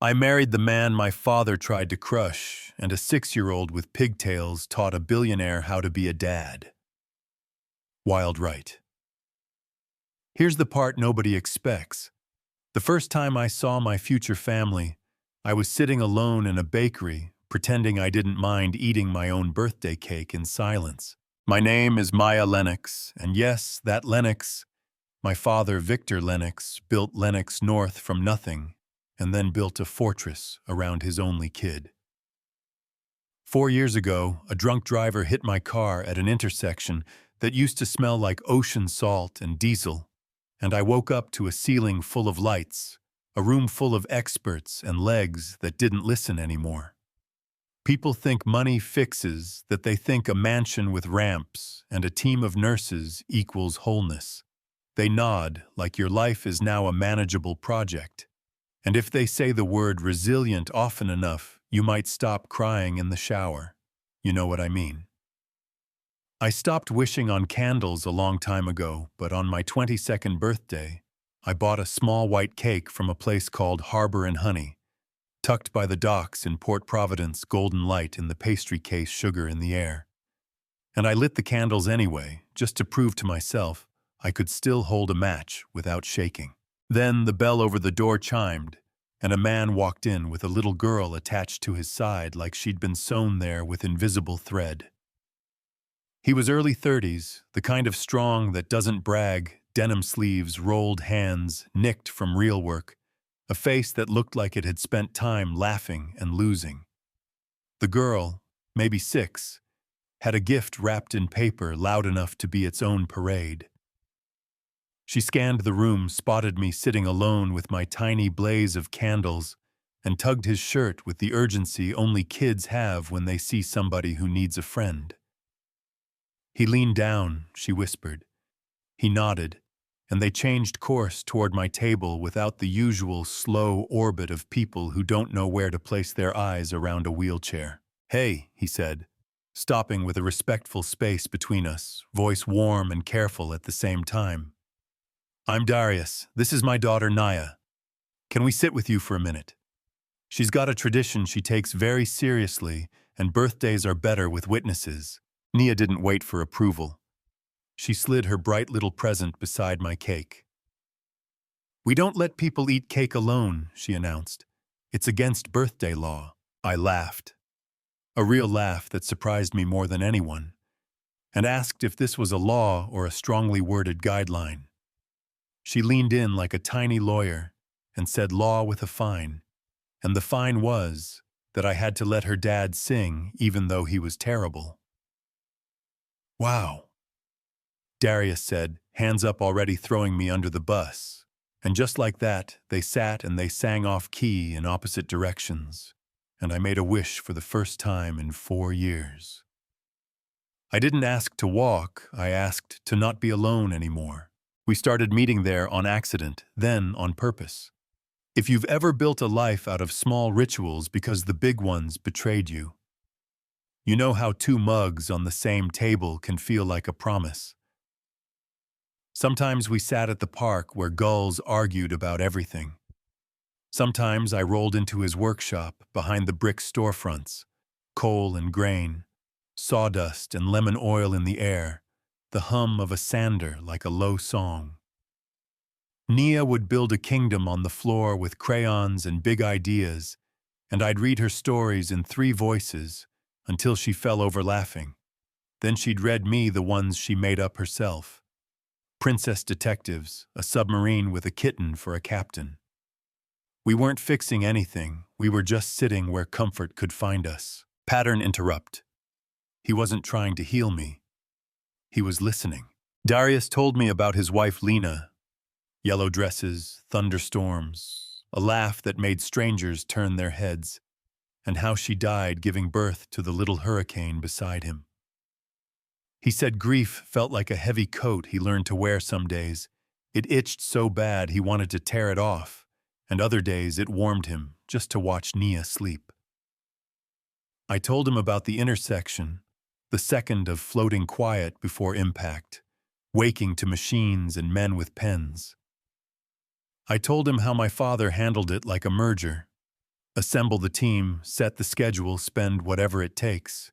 I married the man my father tried to crush, and a 6-year-old with pigtails taught a billionaire how to be a dad. Wild right. Here's the part nobody expects. The first time I saw my future family, I was sitting alone in a bakery, pretending I didn't mind eating my own birthday cake in silence. My name is Maya Lennox, and yes, that Lennox, my father Victor Lennox, built Lennox North from nothing, and then built a fortress around his only kid. 4 years ago, a drunk driver hit my car at an intersection that used to smell like ocean salt and diesel, and I woke up to a ceiling full of lights, a room full of experts and legs that didn't listen anymore. People think money fixes, that they think a mansion with ramps and a team of nurses equals wholeness. They nod like your life is now a manageable project. And if they say the word resilient often enough, you might stop crying in the shower. You know what I mean. I stopped wishing on candles a long time ago, but on my 22nd birthday, I bought a small white cake from a place called Harbor and Honey, tucked by the docks in Port Providence, golden light in the pastry case, sugar in the air. And I lit the candles anyway, just to prove to myself I could still hold a match without shaking. Then the bell over the door chimed, and a man walked in with a little girl attached to his side like she'd been sewn there with invisible thread. He was early 30s, the kind of strong that doesn't brag, denim sleeves, rolled hands, nicked from real work, a face that looked like it had spent time laughing and losing. The girl, maybe 6, had a gift wrapped in paper loud enough to be its own parade. She scanned the room, spotted me sitting alone with my tiny blaze of candles, and tugged his shirt with the urgency only kids have when they see somebody who needs a friend. He leaned down, she whispered. He nodded, and they changed course toward my table without the usual slow orbit of people who don't know where to place their eyes around a wheelchair. "Hey," he said, stopping with a respectful space between us, voice warm and careful at the same time. "I'm Darius. This is my daughter Naya. Can we sit with you for a minute? She's got a tradition she takes very seriously, and birthdays are better with witnesses." Nia didn't wait for approval. She slid her bright little present beside my cake. "We don't let people eat cake alone," she announced. "It's against birthday law." I laughed. A real laugh that surprised me more than anyone, and asked if this was a law or a strongly worded guideline. She leaned in like a tiny lawyer and said law with a fine, and the fine was that I had to let her dad sing even though he was terrible. "Wow," Darius said, hands up already throwing me under the bus, and just like that, they sat and they sang off key in opposite directions, and I made a wish for the first time in 4 years. I didn't ask to walk, I asked to not be alone anymore. We started meeting there on accident, then on purpose. If you've ever built a life out of small rituals because the big ones betrayed you, you know how 2 mugs on the same table can feel like a promise. Sometimes we sat at the park where gulls argued about everything. Sometimes I rolled into his workshop behind the brick storefronts, coal and grain, sawdust and lemon oil in the air, the hum of a sander like a low song. Nia would build a kingdom on the floor with crayons and big ideas, and I'd read her stories in 3 voices until she fell over laughing. Then she'd read me the ones she made up herself. Princess detectives, a submarine with a kitten for a captain. We weren't fixing anything, we were just sitting where comfort could find us. Pattern interrupt. He wasn't trying to heal me. He was listening. Darius told me about his wife Lena. Yellow dresses, thunderstorms, a laugh that made strangers turn their heads, and how she died giving birth to the little hurricane beside him. He said grief felt like a heavy coat he learned to wear some days. It itched so bad he wanted to tear it off, and other days it warmed him just to watch Nia sleep. I told him about the intersection, the second of floating quiet before impact, waking to machines and men with pens. I told him how my father handled it like a merger. Assemble the team, set the schedule, spend whatever it takes.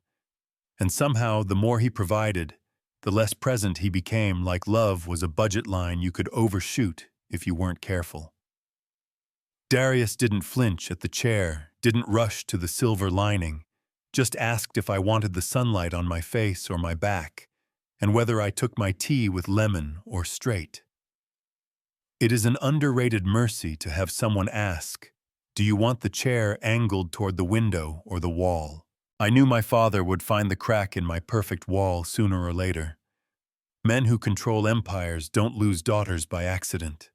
And somehow, the more he provided, the less present he became, like love was a budget line you could overshoot if you weren't careful. Darius didn't flinch at the chair, didn't rush to the silver lining, just asked if I wanted the sunlight on my face or my back, and whether I took my tea with lemon or straight. It is an underrated mercy to have someone ask, "Do you want the chair angled toward the window or the wall?" I knew my father would find the crack in my perfect wall sooner or later. Men who control empires don't lose daughters by accident.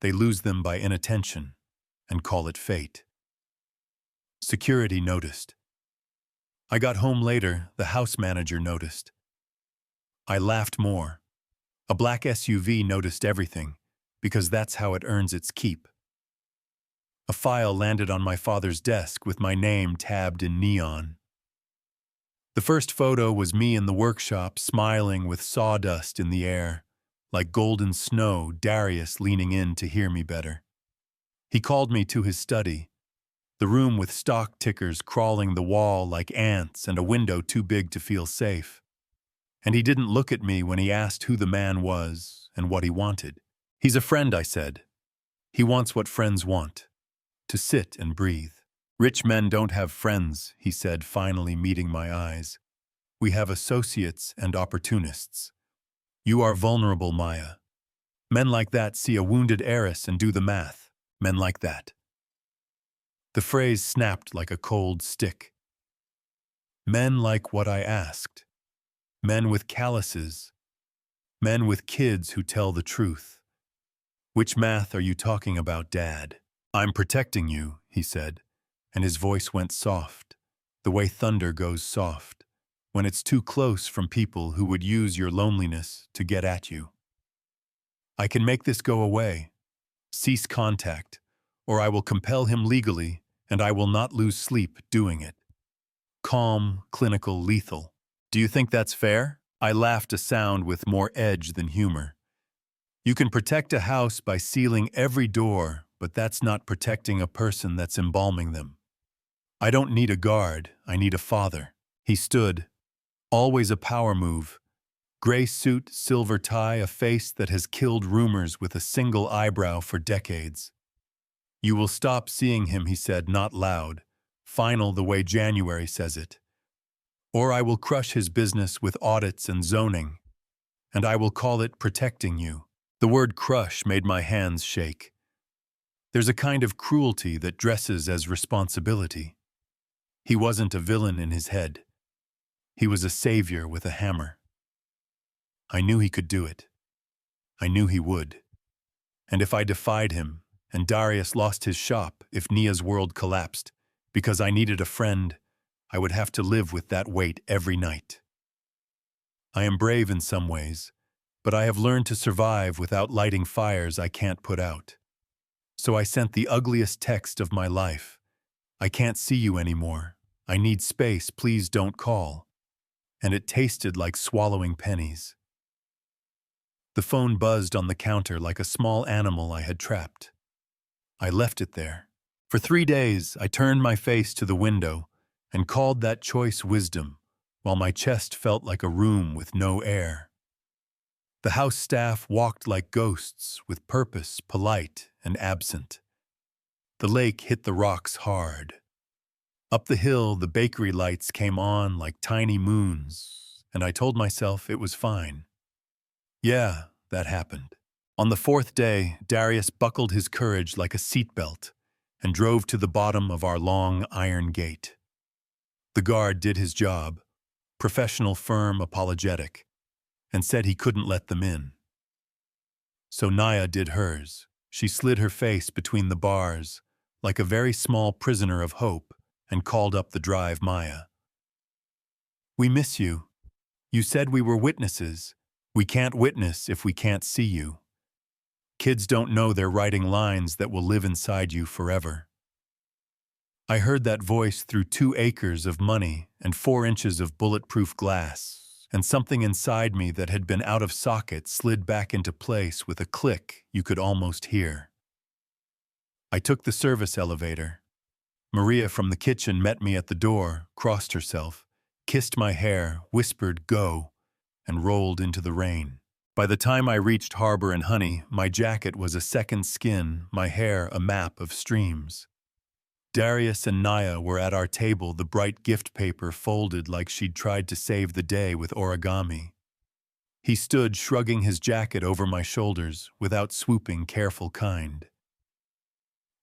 They lose them by inattention and call it fate. Security noticed. I got home later, the house manager noticed. I laughed more. A black SUV noticed everything, because that's how it earns its keep. A file landed on my father's desk with my name tabbed in neon. The first photo was me in the workshop, smiling with sawdust in the air. Like golden snow, Darius leaning in to hear me better. He called me to his study, the room with stock tickers crawling the wall like ants and a window too big to feel safe. And he didn't look at me when he asked who the man was and what he wanted. "He's a friend," I said. "He wants what friends want, to sit and breathe." "Rich men don't have friends," he said, finally meeting my eyes. "We have associates and opportunists. You are vulnerable, Maya. Men like that see a wounded heiress and do the math. Men like that." The phrase snapped like a cold stick. Men like what I asked. Men with calluses. Men with kids who tell the truth. "Which math are you talking about, Dad?" "I'm protecting you," he said, and his voice went soft, the way thunder goes soft, when it's too close from people who would use your loneliness to get at you. "I can make this go away. Cease contact, or I will compel him legally, and I will not lose sleep doing it. Calm, clinical, lethal. Do you think that's fair?" I laughed, a sound with more edge than humor. "You can protect a house by sealing every door, but that's not protecting a person that's embalming them. I don't need a guard, I need a father." He stood, always a power move. Gray suit, silver tie, a face that has killed rumors with a single eyebrow for decades. "You will stop seeing him," he said, not loud, final the way January says it. "Or I will crush his business with audits and zoning, and I will call it protecting you." The word crush made my hands shake. There's a kind of cruelty that dresses as responsibility. He wasn't a villain in his head. He was a savior with a hammer. I knew he could do it. I knew he would. And if I defied him, and Darius lost his shop, if Nia's world collapsed, because I needed a friend, I would have to live with that weight every night. I am brave in some ways, but I have learned to survive without lighting fires I can't put out. So I sent the ugliest text of my life. "I can't see you anymore. I need space, please don't call." And it tasted like swallowing pennies. The phone buzzed on the counter like a small animal I had trapped. I left it there. For 3 days, I turned my face to the window and called that choice wisdom, while my chest felt like a room with no air. The house staff walked like ghosts, with purpose, polite and absent. The lake hit the rocks hard. Up the hill, the bakery lights came on like tiny moons, and I told myself it was fine. Yeah, that happened. On the 4th day, Darius buckled his courage like a seatbelt and drove to the bottom of our long iron gate. The guard did his job, professional, firm, apologetic, and said he couldn't let them in. So Nia did hers. She slid her face between the bars, like a very small prisoner of hope, and called up the drive Maya. "We miss you. You said we were witnesses. We can't witness if we can't see you. Kids don't know they're writing lines that will live inside you forever." I heard that voice through 2 acres of money and 4 inches of bulletproof glass, and something inside me that had been out of socket slid back into place with a click you could almost hear. I took the service elevator. Maria from the kitchen met me at the door, crossed herself, kissed my hair, whispered, "Go," and rolled into the rain. By the time I reached Harbor and Honey, my jacket was a second skin, my hair a map of streams. Darius and Naya were at our table, the bright gift paper folded like she'd tried to save the day with origami. He stood shrugging his jacket over my shoulders, without swooping, careful kind.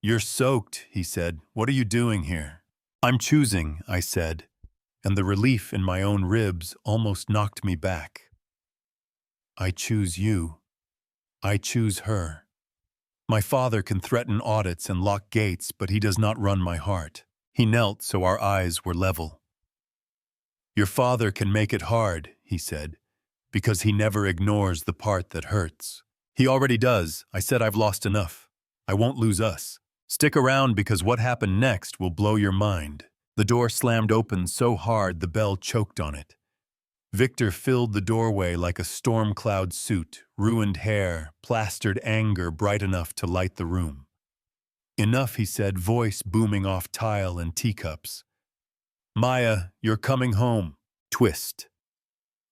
"You're soaked," he said. "What are you doing here?" "I'm choosing," I said, and the relief in my own ribs almost knocked me back. "I choose you. I choose her. My father can threaten audits and lock gates, but he does not run my heart." He knelt so our eyes were level. "Your father can make it hard," he said, "because he never ignores the part that hurts." "He already does." I said. "I've lost enough. I won't lose us. Stick around because what happened next will blow your mind." The door slammed open so hard the bell choked on it. Victor filled the doorway like a storm cloud suit, ruined hair, plastered anger bright enough to light the room. "Enough," he said, voice booming off tile and teacups. "Maya, you're coming home." Twist.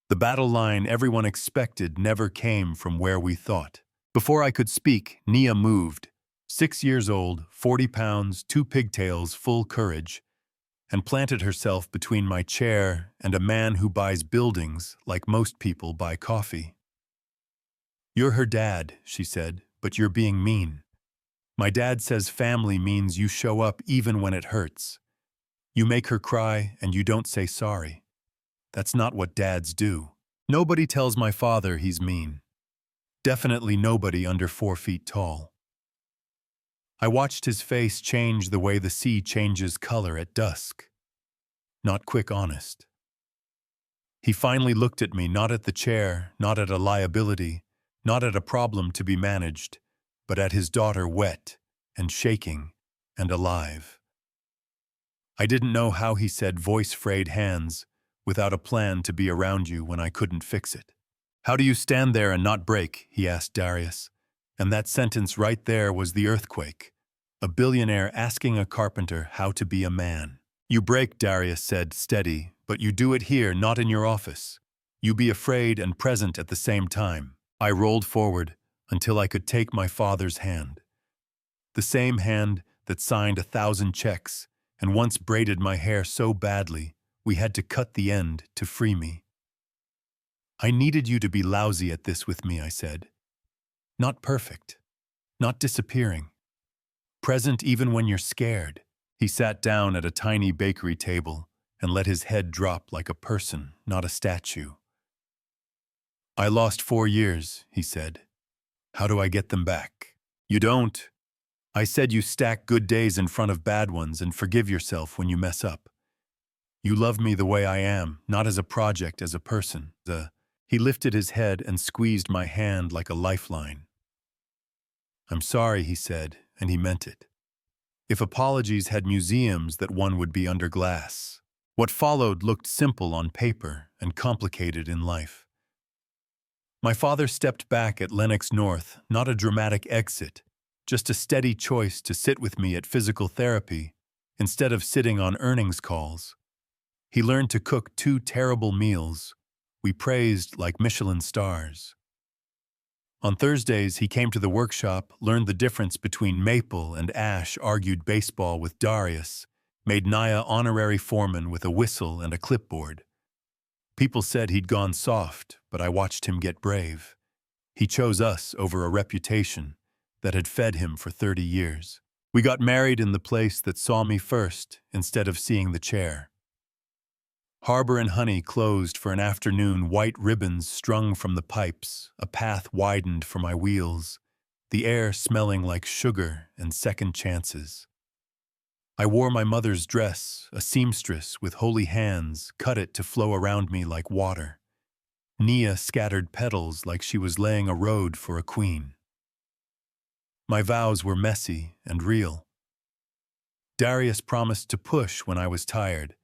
The battle line everyone expected never came from where we thought. Before I could speak, Nia moved. 6 years old, 40 pounds, 2 pigtails, full courage, and planted herself between my chair and a man who buys buildings like most people buy coffee. "You're her dad," she said, "but you're being mean. My dad says family means you show up even when it hurts. You make her cry and you don't say sorry. That's not what dads do. Nobody tells my father he's mean. Definitely nobody under 4 feet tall." I watched his face change the way the sea changes color at dusk. Not quick, honest. He finally looked at me, not at the chair, not at a liability, not at a problem to be managed, but at his daughter, wet and shaking and alive. I didn't know how he said, voice frayed hands, "without a plan to be around you when I couldn't fix it." "How do you stand there and not break?" he asked Darius. And that sentence right there was the earthquake. A billionaire asking a carpenter how to be a man. "You break," Darius said, steady, "but you do it here, not in your office. You be afraid and present at the same time." I rolled forward until I could take my father's hand. The same hand that signed 1,000 checks and once braided my hair so badly we had to cut the end to free me. "I needed you to be lousy at this with me," I said. "Not perfect. Not disappearing. Present even when you're scared." He sat down at a tiny bakery table and let his head drop like a person, not a statue. "I lost 4 years," he said. "How do I get them back?" "You don't. I said you stack good days in front of bad ones and forgive yourself when you mess up. You love me the way I am, not as a project, as a person." He lifted his head and squeezed my hand like a lifeline. "I'm sorry," he said, and he meant it. If apologies had museums that one would be under glass. What followed looked simple on paper and complicated in life. My father stepped back at Lenox North, not a dramatic exit, just a steady choice to sit with me at physical therapy instead of sitting on earnings calls. He learned to cook 2 terrible meals we praised like Michelin stars. On Thursdays, he came to the workshop, learned the difference between maple and ash, argued baseball with Darius, made Naya honorary foreman with a whistle and a clipboard. People said he'd gone soft, but I watched him get brave. He chose us over a reputation that had fed him for 30 years. We got married in the place that saw me first instead of seeing the chair. Harbor and Honey closed for an afternoon, white ribbons strung from the pipes, a path widened for my wheels, the air smelling like sugar and second chances. I wore my mother's dress, a seamstress with holy hands cut it to flow around me like water. Nia scattered petals like she was laying a road for a queen. My vows were messy and real. Darius promised to push when I was tired,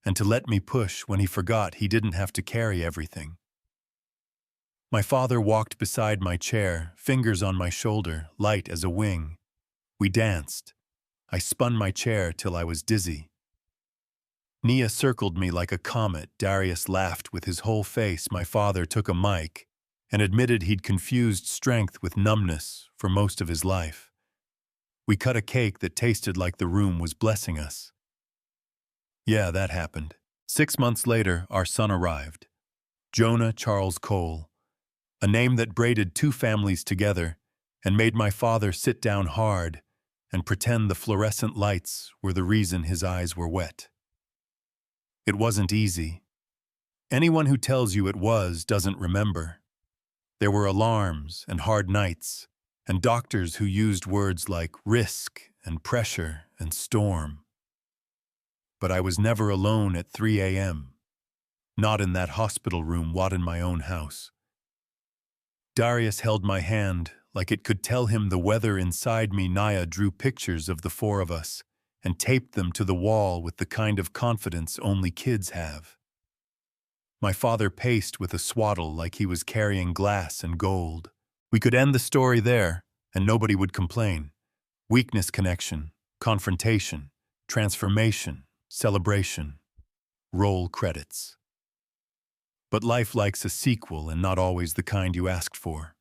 and to let me push when he forgot he didn't have to carry everything. My father walked beside my chair, fingers on my shoulder, light as a wing. We danced. I spun my chair till I was dizzy. Nia circled me like a comet. Darius laughed with his whole face. My father took a mic and admitted he'd confused strength with numbness for most of his life. We cut a cake that tasted like the room was blessing us. Yeah, that happened. 6 months later, our son arrived. Jonah Charles Cole, a name that braided two families together and made my father sit down hard and pretend the fluorescent lights were the reason his eyes were wet. It wasn't easy. Anyone who tells you it was doesn't remember. There were alarms and hard nights, and doctors who used words like risk and pressure and storm. But I was never alone at 3 a.m., not in that hospital room, not in my own house. Darius held my hand like it could tell him the weather inside me. Naya drew pictures of the four of us and taped them to the wall with the kind of confidence only kids have. My father paced with a swaddle like he was carrying glass and gold. We could end the story there, and nobody would complain. Weakness, connection, confrontation, transformation, celebration, roll credits. But life likes a sequel, and not always the kind you asked for.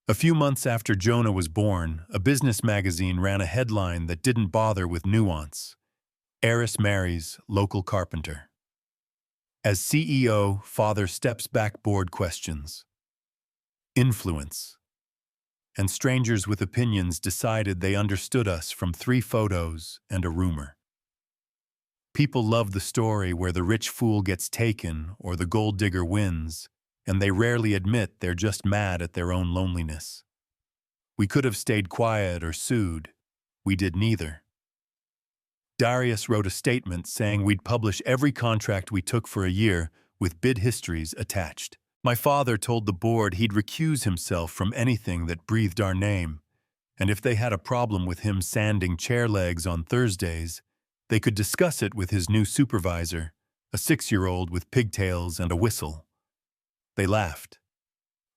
A few months after Jonah was born, a business magazine ran a headline that didn't bother with nuance. Heiress marries local carpenter. As CEO, father steps back. Board questions. Influence. And strangers with opinions decided they understood us from 3 photos and a rumor. People love the story where the rich fool gets taken or the gold digger wins, and they rarely admit they're just mad at their own loneliness. We could have stayed quiet or sued. We did neither. Darius wrote a statement saying we'd publish every contract we took for a year with bid histories attached. My father told the board he'd recuse himself from anything that breathed our name, and if they had a problem with him sanding chair legs on Thursdays, they could discuss it with his new supervisor, a 6-year-old with pigtails and a whistle. They laughed.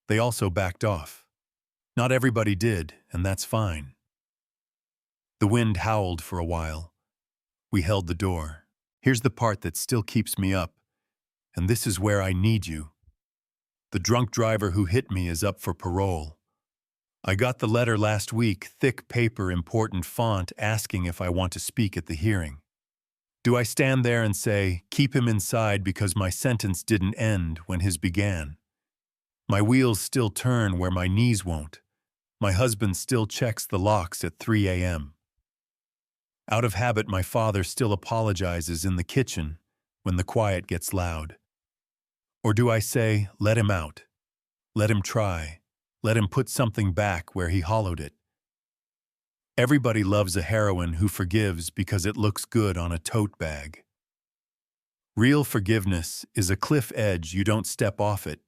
They also backed off. Not everybody did, and that's fine. The wind howled for a while. We held the door. Here's the part that still keeps me up, and this is where I need you. The drunk driver who hit me is up for parole. I got the letter last week, thick paper, important font, asking if I want to speak at the hearing. Do I stand there and say, keep him inside because my sentence didn't end when his began? My wheels still turn where my knees won't. My husband still checks the locks at 3 a.m. Out of habit, my father still apologizes in the kitchen when the quiet gets loud. Or do I say, let him out? Let him try. Let him put something back where he hollowed it. Everybody loves a heroine who forgives because it looks good on a tote bag. Real forgiveness is a cliff edge you don't step off it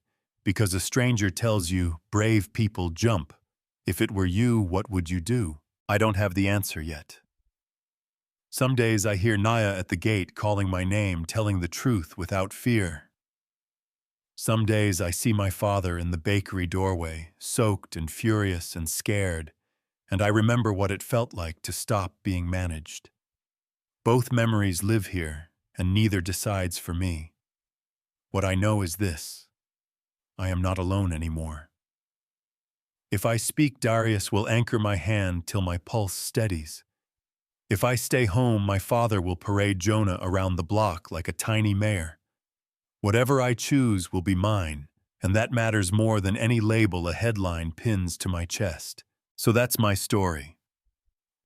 because a stranger tells you, brave people jump. If it were you, what would you do? I don't have the answer yet. Some days I hear Naya at the gate calling my name, telling the truth without fear. Some days I see my father in the bakery doorway, soaked and furious and scared, and I remember what it felt like to stop being managed. Both memories live here, and neither decides for me. What I know is this: I am not alone anymore. If I speak, Darius will anchor my hand till my pulse steadies. If I stay home, my father will parade Jonah around the block like a tiny mayor. Whatever I choose will be mine, and that matters more than any label a headline pins to my chest. So that's my story.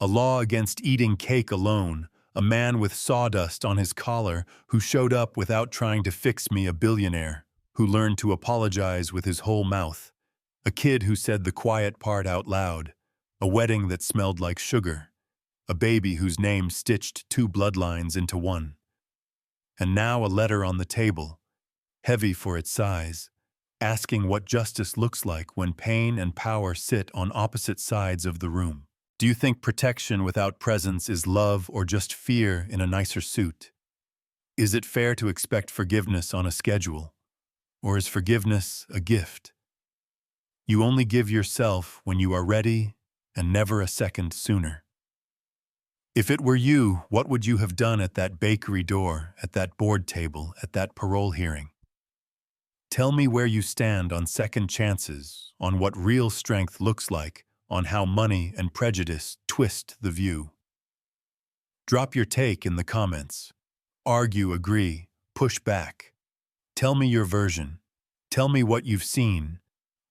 A law against eating cake alone, a man with sawdust on his collar who showed up without trying to fix me, a billionaire who learned to apologize with his whole mouth, a kid who said the quiet part out loud, a wedding that smelled like sugar, a baby whose name stitched 2 bloodlines into one. And now a letter on the table, heavy for its size, asking what justice looks like when pain and power sit on opposite sides of the room. Do you think protection without presence is love or just fear in a nicer suit? Is it fair to expect forgiveness on a schedule? Or is forgiveness a gift? You only give yourself when you are ready and never a second sooner. If it were you, what would you have done at that bakery door, at that board table, at that parole hearing? Tell me where you stand on second chances, on what real strength looks like, on how money and prejudice twist the view. Drop your take in the comments. Argue, agree, push back. Tell me your version. Tell me what you've seen.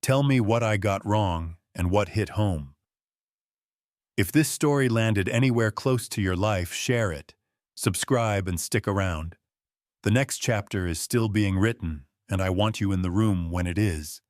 Tell me what I got wrong and what hit home. If this story landed anywhere close to your life, share it. Subscribe and stick around. The next chapter is still being written, and I want you in the room when it is.